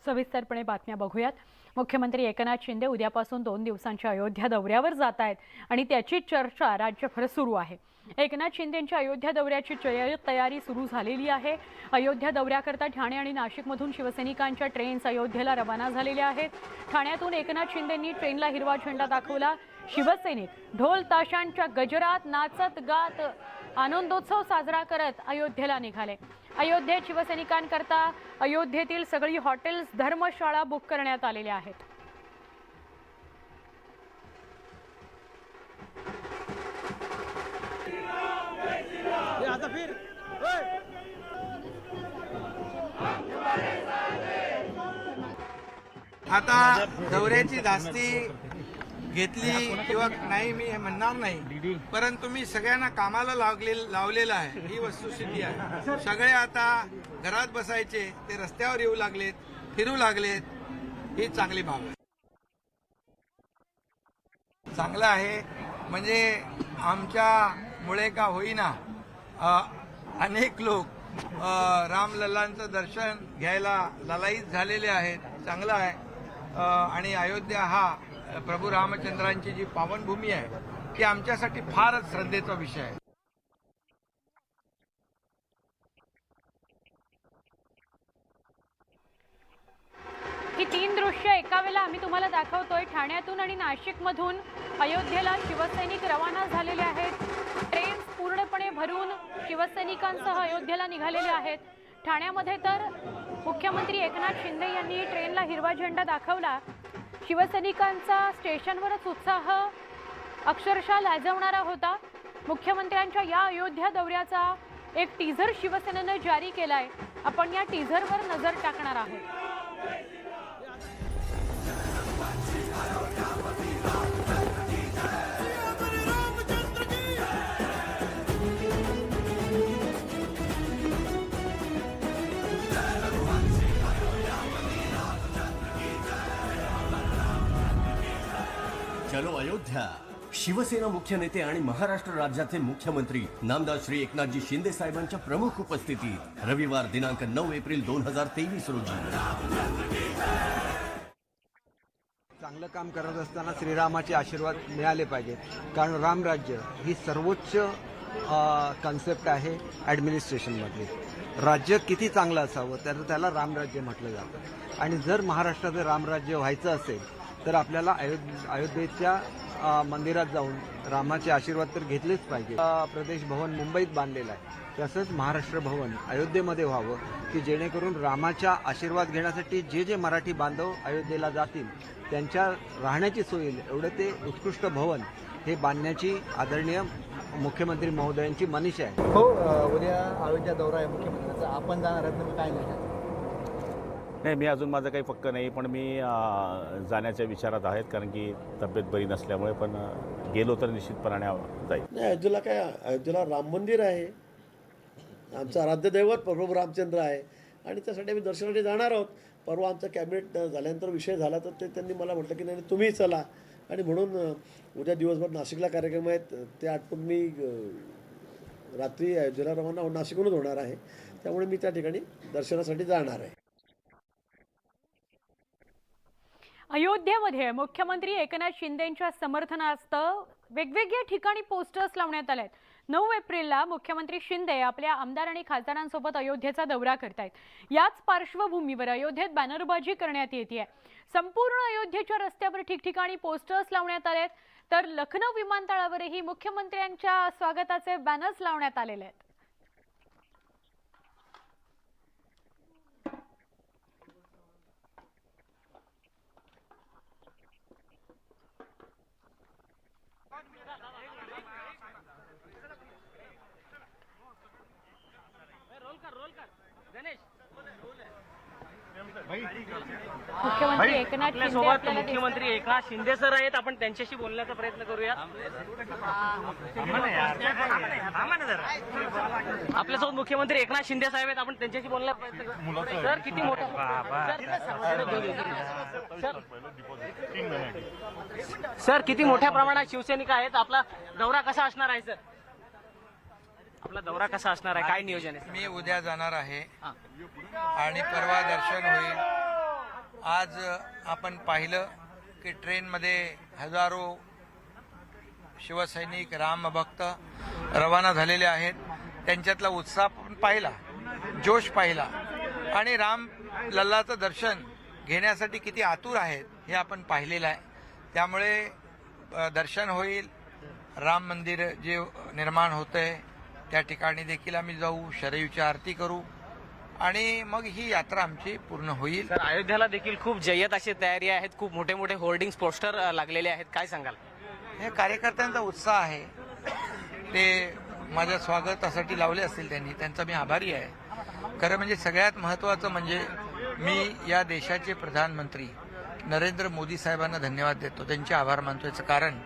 सविस्तरपणे बातम्या बघूयात। मुख्यमंत्री एकनाथ शिंदे उद्यापासून 2 दिवसांच्या अयोध्या दौऱ्यावर जात आहेत आणि त्याची चर्चा राज्यभर सुरू आहे। एकनाथ शिंदेंच्या अयोध्या दौऱ्याची तयारी सुरू झालेली आहे। अयोध्या दौऱ्याकरता ठाणे आणि नाशिकमधून शिवसैनिकांच्या ट्रेन्स अयोध्येला रवाना झालेल्या आहेत। ठाण्यातून एकनाथ शिंदेंनी ट्रेनला हिरवा झेंडा दाखवला। शिवसैनिक ढोल ताशांच्या गजरात नाचत गात आनंदोत्सव साजरा करत अयोध्येला निघाले। अयोध्येत शिवसैनिकांकरता अयोध्येतील सगळी हॉटेल्स धर्मशाळा बुक करण्यात आलेल्या आहेत। आता दौऱ्याची धास्ती घेतली किंवा नाही मी हे म्हणणार नाही, परंतु मी सगळ्यांना कामाला लावलेलं आहे, ही वस्तुस्थिती आहे। सगळे आता घरात बसायचे ते रस्त्यावर येऊ लागलेत, फिरू लागलेत, ही चांगली बाब आहे। चांगलं आहे म्हणजे आमच्यामुळे का होईना अनेक लोक रामलल्लांचं दर्शन घ्यायला ललायित झालेले आहेत। चांगलं आहे आणि अयोध्या हा प्रभू रामचंद्रांची जी पावनभूमी आहे ती आमच्यासाठी फारच श्रद्धेचा विषय आहे। ही 3 दृश्य एका वेळेला आम्ही तुम्हाला दाखवतोय। ठाण्यातून आणि नाशिकमधून अयोध्येला शिवसैनिक रवाना झालेले आहेत। ट्रेन्स पूर्णपणे भरून शिवसैनिकांसह अयोध्येला निघालेले आहेत। ठाण्यामध्ये तर मुख्यमंत्री एकनाथ शिंदे यांनी ट्रेनला हिरवा झेंडा दाखवला। शिवसैनिकांचा स्टेशनवरच उत्साह अक्षरशः लाजवणारा होता। मुख्यमंत्र्यांच्या या अयोध्या दौऱ्याचा एक टीझर शिवसेनेने जारी केलाय। आपण या टीझरवर नजर टाकणार आहोत। चलो अयोध्या। शिवसेना मुख्य नेते आणि महाराष्ट्र राज्याचे मुख्यमंत्री नामदार श्री एकनाथजी शिंदे साहेबांच्या प्रमुख उपस्थितीत रविवार दिनांक 9 एप्रिल 2023 रोजी। चांगलं काम करत असताना श्रीरामाचे आशीर्वाद मिळाले पाहिजेत, कारण रामराज्य ही सर्वोच्च कन्सेप्ट आहे ॲडमिनिस्ट्रेशनमधली। राज्य किती चांगलं असावं त्याला रामराज्य म्हटलं जातं आणि जर महाराष्ट्राचं रामराज्य व्हायचं असेल तर आपल्याला अयोध्येच्या मंदिरात जाऊन रामाचे आशीर्वाद तर घेतलेच पाहिजे। प्रदेश भवन मुंबईत बांधलेलं आहे, तसंच महाराष्ट्र भवन अयोध्येमध्ये व्हावं की जेणेकरून रामाच्या आशीर्वाद घेण्यासाठी जे मराठी बांधव अयोध्येला जातील त्यांच्या राहण्याची सोय होईल, एवढं ते उत्कृष्ट भवन हे बांधण्याची आदरणीय मुख्यमंत्री महोदयांची मनीषा आहे। हो, उद्या अयोध्या दौरा आहे मुख्यमंत्र्यांचा, आपण जाणार आहात काय नाही? नाही, मी अजून माझं काही पक्क नाही, पण मी जाण्याच्या विचारात आहेत, कारण की तब्येत बरी नसल्यामुळे, पण गेलो तर निश्चितपणाने जाईल। नाही, अयोध्येला काय, अयोध्येला राम मंदिर आहे, आमचं आराध्य दैवत प्रभू रामचंद्र आहे आणि त्यासाठी आम्ही दर्शनासाठी जाणार आहोत। परवा आमचा कॅबिनेट झाल्यानंतर विषय झाला तर त्यांनी मला म्हटलं की नाही तुम्ही चला, आणि म्हणून उद्या दिवसभर नाशिकला कार्यक्रम आहेत, ते आटपून मी रात्री अयोध्येला रवाना नाशिकहूनच होणार आहे, त्यामुळे मी त्या ठिकाणी दर्शनासाठी जाणार आहे। अयोध्येमध्ये मुख्यमंत्री एकनाथ शिंदेंच्या समर्थनार्थ वेगवेगळ्या ठिकाणी पोस्टर्स लावण्यात आले आहेत। 9 एप्रिलला मुख्यमंत्री शिंदे आपल्या आमदार आणि खासदारांसोबत अयोध्येचा दौरा करतायत। याच पार्श्वभूमीवर अयोध्येत बॅनरबाजी करण्यात येते। संपूर्ण अयोध्येच्या रस्त्यावर ठिकठिकाणी पोस्टर्स लावण्यात आलेत, तर लखनौ विमानतळावरही मुख्यमंत्र्यांच्या स्वागताचे बॅनर्स लावण्यात आलेले आहेत। मुख्यमंत्री एकनाथ शिंदे सर आहेत, आपण त्यांच्याशी बोलण्याचा प्रयत्न करूया। आपल्यासोबत मुख्यमंत्री एकनाथ शिंदे साहेब आहेत, आपण त्यांच्याशी बोलण्याचा प्रयत्न करूया। सर, किती मोठा सर किती मोठ्या प्रमाणात शिवसैनिक आहेत, आपला दौरा कसा असणार आहे? सर, आपला दौरा कसा असणार आहे, काय नियोजन आहे? मी उद्या जाणार आहे आणि परवा दर्शन होईल आज आपण पाहिलं की ट्रेनमध्ये हजारो शिवसैनिक रामभक्त रवाना झालेले आहेत. त्यांच्यातला उत्साह पण पाहिला, जोश पाहिला आणि राम लल्लाचं दर्शन घेण्यासाठी किती आतुर आहेत हे आपण पाहिलेलं आहे. त्यामुळे दर्शन होईल, राम मंदिर जे निर्माण होतंय त्या ठिकाणी देखील आम्ही जाऊ, शरयूची आरती करू आणि मग ही यात्रा आमची पूर्ण होईल. तर अयोध्येला देखील खूप जय्यत अशी तयारी आहेत, खूप मोठे मोठे होर्डिंग्स पोस्टर लागलेले आहेत, काय सांगाल? हे कार्यकर्त्यांचा उत्साह आहे, ते माझ्या स्वागतासाठी लावले असतील त्यांनी, त्यांचा मी आभारी आहे. खरं म्हणजे सगळ्यात महत्त्वाचं म्हणजे मी या देशाचे प्रधानमंत्री नरेंद्र मोदी साहेबांना धन्यवाद देतो, त्यांचे आभार मानतो. याचं कारण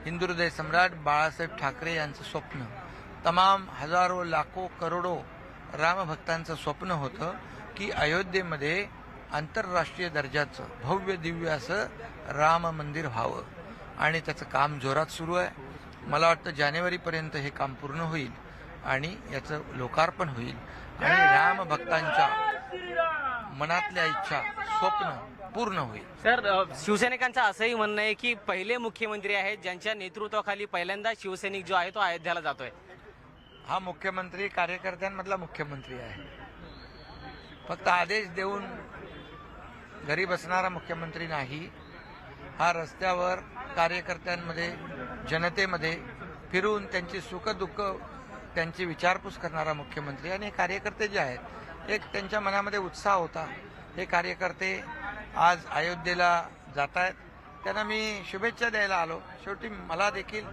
हिंदू हृदय सम्राट बाळासाहेब ठाकरे यांचं स्वप्न, तमाम हजारो लाखो करोडो रामभक्तांचं स्वप्न होतं की अयोध्येमध्ये आंतरराष्ट्रीय दर्जाचं भव्य दिव्य असं राम मंदिर व्हावं आणि त्याचं काम जोरात सुरू आहे. मला वाटतं जानेवारीपर्यंत हे काम पूर्ण होईल आणि याचं लोकार्पण होईल आणि रामभक्तांच्या मनातल्या इच्छा स्वप्न पूर्ण होईल. सर, शिवसैनिकांचं असंही म्हणणं आहे की पहिले मुख्यमंत्री आहेत ज्यांच्या नेतृत्वाखाली पहिल्यांदा शिवसैनिक जो आहे तो अयोध्येला जातोय. हा मुख्यमंत्री कार्यकर्त्यांमधला मुख्यमंत्री आहे. फक्त आदेश देऊन घरी बसणारा मुख्यमंत्री नाही. हा रस्त्यावर कार्यकर्त्यांमध्ये जनतेमध्ये फिरून त्यांची सुखदुःख त्यांची विचारपूस करणारा मुख्यमंत्री. आणि हे कार्यकर्ते जे आहेत एक त्यांच्या मनामध्ये उत्साह होता. हे कार्यकर्ते आज अयोध्येला जात आहेत, त्यांना मी शुभेच्छा द्यायला आलो. शेवटी मला देखील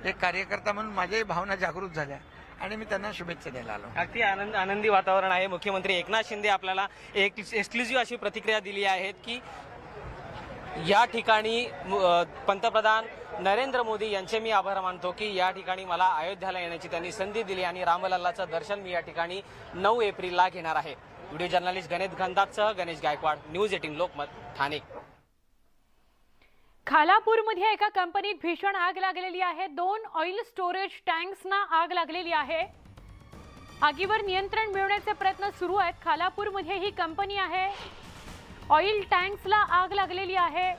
एक कार्यकर्ता म्हणून माझ्याही भावना जागृत झाल्या आणि मी त्यांना शुभेच्छा द्यायला आलो. अगदी आनंदी वातावरण आहे. मुख्यमंत्री एकनाथ शिंदे आपल्याला एक एक्सक्लुझिव्ह अशी प्रतिक्रिया दिली आहे की या ठिकाणी पंतप्रधान नरेंद्र मोदी यांचे मी आभार मानतो की या ठिकाणी मला अयोध्येला येण्याची त्यांनी संधी दिली आणि रामलल्लाचं दर्शन मी या ठिकाणी 9 एप्रिलला घेणार आहे. व्हिडिओ जर्नलिस्ट गणेश घनदातसह गणेश गायकवाड, न्यूज 18 लोकमत, ठाणे. खालापूरमध्ये एका कंपनीत भीषण आग लागलेली आहे. 2 ऑइल स्टोरेज टँक्सना आग लागलेली आहे. आगीवर नियंत्रण मिळवण्याचे प्रयत्न सुरू आहेत. खालापूरमध्ये ही कंपनी आहे. ऑइल टँक्सला आग लागलेली आहे.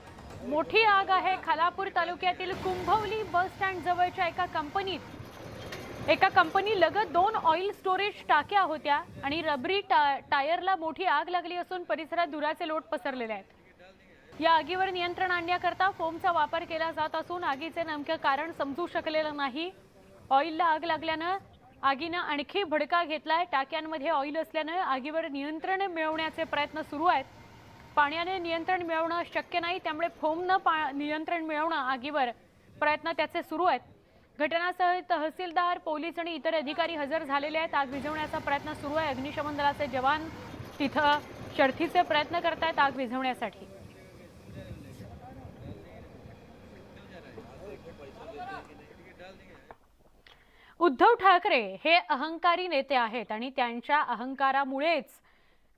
मोठी आग आहे. खालापूर तालुक्यातील कुंभवली बस स्टँड जवळच्या एका कंपनी लगत 2 ऑइल स्टोरेज टाक्या होत्या आणि रबरी टायरला मोठी आग लागली असून परिसरात धुराचे लोट पसरलेले आहेत. या आगीवर नियंत्रण आणण्याकरता फोमचा वापर केला जात असून आगीचे नेमके कारण समजू शकलेलं नाही. ऑइलला आग लागल्यानं आगीनं आणखी भडका घेतलाय. टाक्यांमध्ये ऑइल असल्यानं आगीवर नियंत्रण मिळवण्याचे प्रयत्न सुरू आहेत. पाण्याने नियंत्रण मिळवणं शक्य नाही, त्यामुळे फोमनं नियंत्रण मिळवणं आगीवर प्रयत्न त्याचे सुरू आहेत. घटनास्थळी तहसीलदार, पोलीस आणि इतर अधिकारी हजर झालेले आहेत. आग विझवण्याचा प्रयत्न सुरू आहे. अग्निशमन दलाचे जवान तिथं शर्थीचे प्रयत्न करतायत आग विझवण्यासाठी. उद्धव ठाकरे हे अहंकारी नेते आहेत आणि त्यांच्या अहंकारामुळेच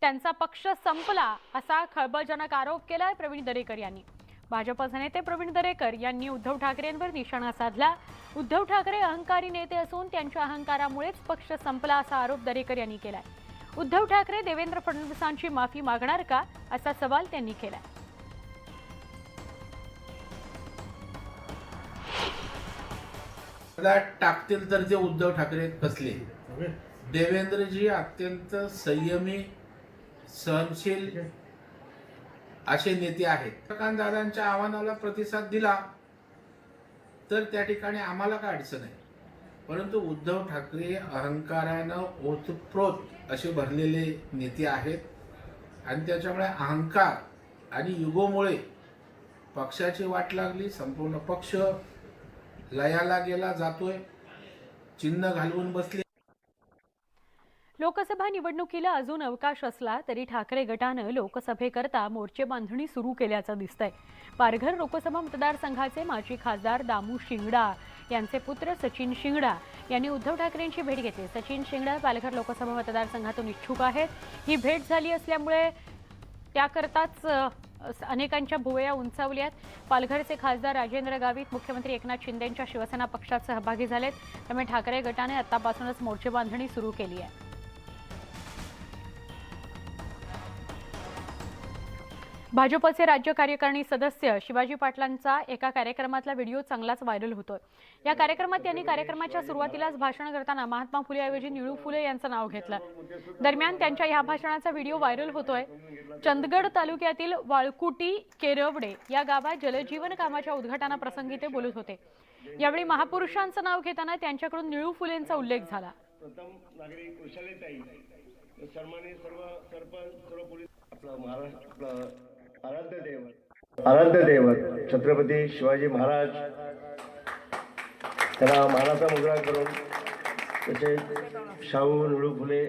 त्यांचा पक्ष संपला असा खळबळजनक आरोप केलाय प्रवीण दरेकर यांनी. भाजपचे नेते प्रवीण दरेकर यांनी उद्धव ठाकरेंवर निशाणा साधला. उद्धव ठाकरे अहंकारी नेते असून त्यांच्या अहंकारामुळेच पक्ष संपला असा आरोप दरेकर यांनी केलाय. उद्धव ठाकरे देवेंद्र फडणवीसांची माफी मागणार का असा सवाल त्यांनी केलाय. टाकतील तर ते उद्धव ठाकरे फसले. देवेंद्रजी अत्यंत संयमी, सहनशील असे नेते आहेत. दादांच्या आव्हानाला प्रतिसाद दिला तर त्या ठिकाणी आम्हाला काय अडचण आहे, परंतु उद्धव ठाकरे अहंकारानं ओतप्रोत असे भरलेले नेते आहेत आणि त्याच्यामुळे अहंकार आणि युगोमुळे पक्षाची वाट लागली. संपूर्ण पक्ष लयाला गेला जातोय, चिन्ह घालवून बसले. लोकसभा निवडणुकीला अजून अवकाश असला तरी ठाकरे गटानं लोकसभेकरता मोर्चे बांधणी सुरू केल्याचं दिसतंय. पालघर लोकसभा मतदारसंघाचे माजी खासदार दामू शिंगडा यांचे पुत्र सचिन शिंगडा यांनी उद्धव ठाकरेंची भेट घेतली. सचिन शिंगडा पालघर लोकसभा मतदारसंघातून इच्छुक आहेत. ही भेट झाली असल्यामुळे त्याकरताच अनेकांच्या भुवया उंचावल्यात. पालघरचे खासदार राजेंद्र गावित मुख्यमंत्री एकनाथ शिंदेंच्या शिवसेना पक्षात सहभागी झालेत. त्यामुळे ठाकरे गटाने आतापासूनच मोर्चे बांधणी सुरू केली आहे. भाजपचे राज्य कार्यकारिणी सदस्य शिवाजी पाटलांचा एका कार्यक्रमातला व्हिडिओ चांगलाच व्हायरल होतोय। या कार्यक्रमात त्यांनी कार्यक्रमाच्या सुरुवातीलाच भाषण करताना महात्मा फुले ऐवजी निळू फुले यांचं नाव घेतलं। दरम्यान त्यांच्या या भाषणाचा व्हिडिओ व्हायरल होतोय। चंदगड तालुक्यातील वाळकुटी केरवडे या गावात जलजीवन कामाच्या उद्घाटनाप्रसंगी ते बोलत होते। यावेळी महापुरुषांचं नाव घेताना त्यांच्याकडून निळू फुलेंचा उल्लेख झाला। प्रथम नागरिक कुशलताई सन्माननीय सर्व सरपंच सर्व पोलीस आपलं महाराष्ट्र आराध्य दैवत छत्रपती शिवाजी महाराज त्यांना मानाचा मुजरा करून तसेच शाहू निळू फुले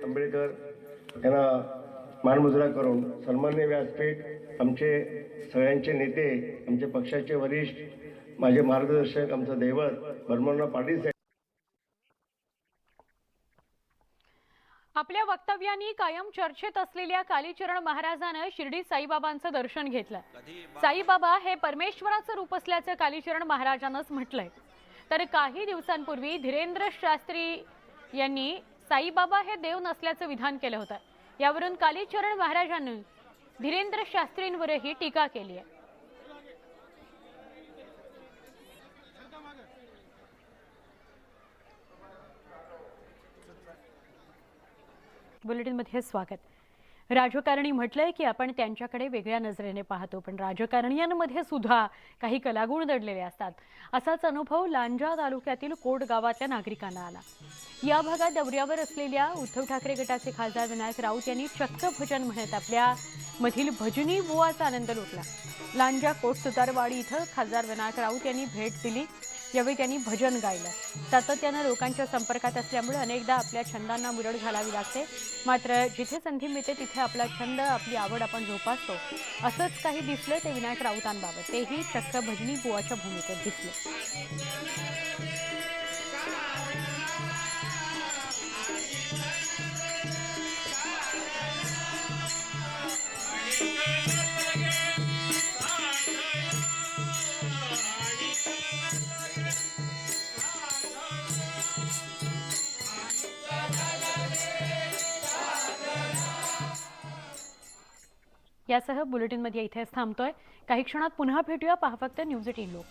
आंबेडकर यांना मानमुजरा करून सन्माननीय व्यासपीठ आमचे सगळ्यांचे नेते आमचे पक्षाचे वरिष्ठ माझे मार्गदर्शक आमचं दैवत भरमण्णा पाटील साहेब आपल्या वक्तव्यांनी कायम चर्चेत असलेल्या कालीचरण महाराजांना शिर्डी साईबाबांचं दर्शन घेतलं। साईबाबा हे परमेश्वराचं रूप असल्याचं कालीचरण महाराजांनाच म्हटलंय। तर काही दिवसांपूर्वी धीरेंद्र शास्त्री यांनी साईबाबा हे देव नसल्याचं विधान केलं होतं। यावरून कालीचरण महाराजांनी धीरेंद्र शास्त्रींवरही टीका केली आहे। बुलेटिनमध्ये स्वागत। राजकारणी म्हटलंय की आपण त्यांच्याकडे वेगळ्या नजरेने पाहतो, पण राजकारणीयांमध्ये सुद्धा काही कलागुण दडलेले असतात। असाच अनुभव लांजा तालुक्यातील कोट गावातल्या नागरिकांना आला। या भागात दौऱ्यावर असलेल्या उद्धव ठाकरे गटाचे खासदार विनायक राऊत यांनी चक्क भजन म्हणत आपल्या मधील भजनी बुवाचा आनंद लुटला। लांजा कोट सुतारवाडी इथं खासदार विनायक राऊत यांनी भेट दिली। यावेळी त्यांनी भजन गायलं। सातत्यानं लोकांच्या संपर्कात असल्यामुळे अनेकदा आपल्या छंदांना मुरड घालावी लागते, मात्र जिथे संधी मिळते तिथे आपला छंद आपली आवड आपण जोपासतो। असंच काही दिसलं ते विनायक राऊतांबाबत, तेही चक्क भजनी बुवाच्या भूमिकेत दिसले। यासह बुलेटिनमध्ये इथेच थांबतोय। काही क्षणात पुन्हा भेटूया। पहा फक्त न्यूज 18 लोक।